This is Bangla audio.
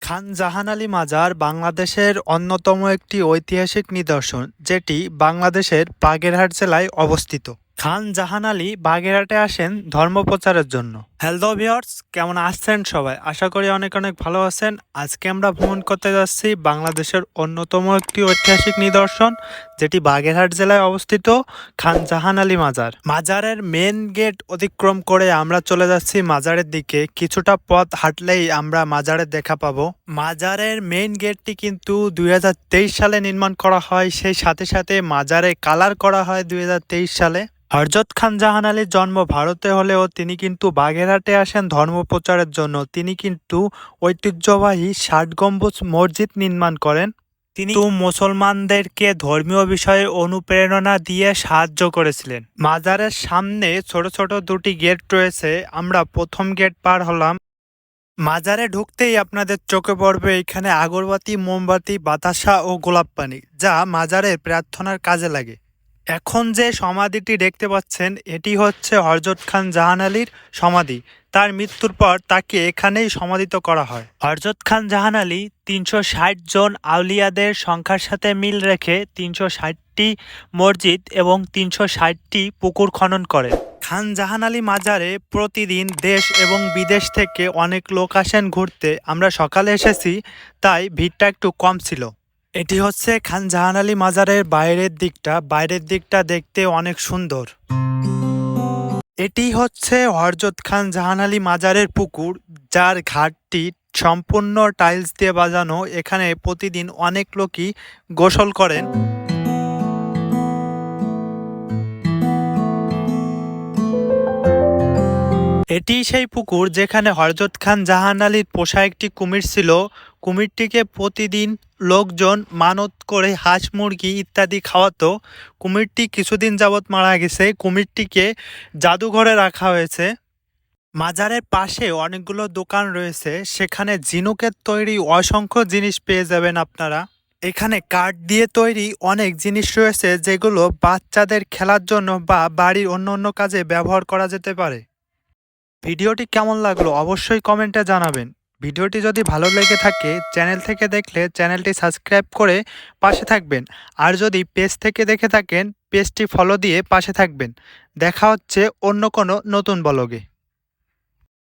খান জাহান আলী মাজার বাংলাদেশের অন্যতম একটি ঐতিহাসিক নিদর্শন, যেটি বাংলাদেশের বাগেরহাট জেলায় অবস্থিত। খান জাহান আলী বাগেরহাটে আসেন ধর্মপ্রচারের জন্য। হ্যালো ভিউয়ার্স, কেমন আছেন সবাই? আশা করি অনেক অনেক ভালো আছেন। আজকে আমরা ভ্রমণ করতে যাচ্ছি বাংলাদেশের অন্যতম একটি ঐতিহাসিক নিদর্শন, যেটি বাগেরহাট জেলায় অবস্থিত খান জাহান আলী মাজার। মাজারের মেন গেট অতিক্রম করে আমরা চলে যাচ্ছি মাজারের দিকে। কিছুটা পথ হাঁটলেই আমরা মাজারের দেখা পাবো। মাজারের মেইন গেটটি কিন্তু 2023 সালে নির্মাণ করা হয়, সেই সাথে সাথে মাজারে কালার করা হয় 2023 সালে। হযরত খান জাহান আলীর জন্ম ভারতে হলেও তিনি কিন্তু বাগেরহাটে আসেন ধর্মপ্রচারের জন্য। তিনি কিন্তু ঐতিহ্যবাহী ৬০ গম্বুজ মসজিদ নির্মাণ করেন। তিনি মুসলমানদেরকে ধর্মীয় বিষয়ে অনুপ্রেরণা দিয়ে সাহায্য করেছিলেন। মাজারের সামনে ছোট ছোট দুটি গেট রয়েছে। আমরা প্রথম গেট পার হলাম। মাজারে ঢুকতেই আপনাদের চোখে পড়বে এখানে আগরবাতি, মোমবাতি, বাতাসা ও গোলাপ পানি, যা মাজারের প্রার্থনার কাজে লাগে। এখন যে সমাধিটি দেখতে পাচ্ছেন, এটি হচ্ছে হযরত খান জাহান আলীর সমাধি। তার মৃত্যুর পর তাকে এখানেই সমাধিত করা হয়। হযরত খান জাহান আলী ৩৬০ জন আউলিয়াদের সংখ্যার সাথে মিল রেখে ৩৬০টি মসজিদ এবং ৩৬০টি পুকুর খনন করেন। খান জাহান আলী মাজারে প্রতিদিন দেশ এবং বিদেশ থেকে অনেক লোক আসেন ঘুরতে। আমরা সকালে এসেছি, তাই ভিড়টা একটু কম ছিল। এটি হচ্ছে খান জাহান আলী মাজারের বাইরের দিকটা দেখতে অনেক সুন্দর। এটি হচ্ছে হযরত খান জাহান আলী মাজারের পুকুর, যার ঘাটটি সম্পূর্ণ টাইলস দিয়ে বাজানো। এখানে প্রতিদিন অনেক লোকই গোসল করেন। এটি সেই পুকুর যেখানে হযরত খান জাহান আলীর পোষা একটি কুমির ছিল। কুমিরটিকে প্রতিদিন লোকজন মানত করে হাঁস, মুরগি ইত্যাদি খাওয়াতো। কুমিরটি কিছুদিন যাবৎ মারা গেছে। কুমিরটিকে জাদুঘরে রাখা হয়েছে। মাজারের পাশে অনেকগুলো দোকান রয়েছে, সেখানে ঝিনুকের তৈরি অসংখ্য জিনিস পেয়ে যাবেন আপনারা। এখানে কাঠ দিয়ে তৈরি অনেক জিনিস রয়েছে, যেগুলো বাচ্চাদের খেলার জন্য বা বাড়ির অন্য অন্য কাজে ব্যবহার করা যেতে পারে। ভিডিওটি কেমন লাগলো অবশ্যই কমেন্টে জানাবেন। ভিডিওটি যদি ভালো লেগে থাকে, চ্যানেল থেকে দেখলে চ্যানেলটি সাবস্ক্রাইব করে পাশে থাকবেন। আর যদি পেজ থেকে দেখে থাকেন, পেজটি ফলো দিয়ে পাশে থাকবেন। দেখা হচ্ছে অন্য কোনো নতুন ব্লগে।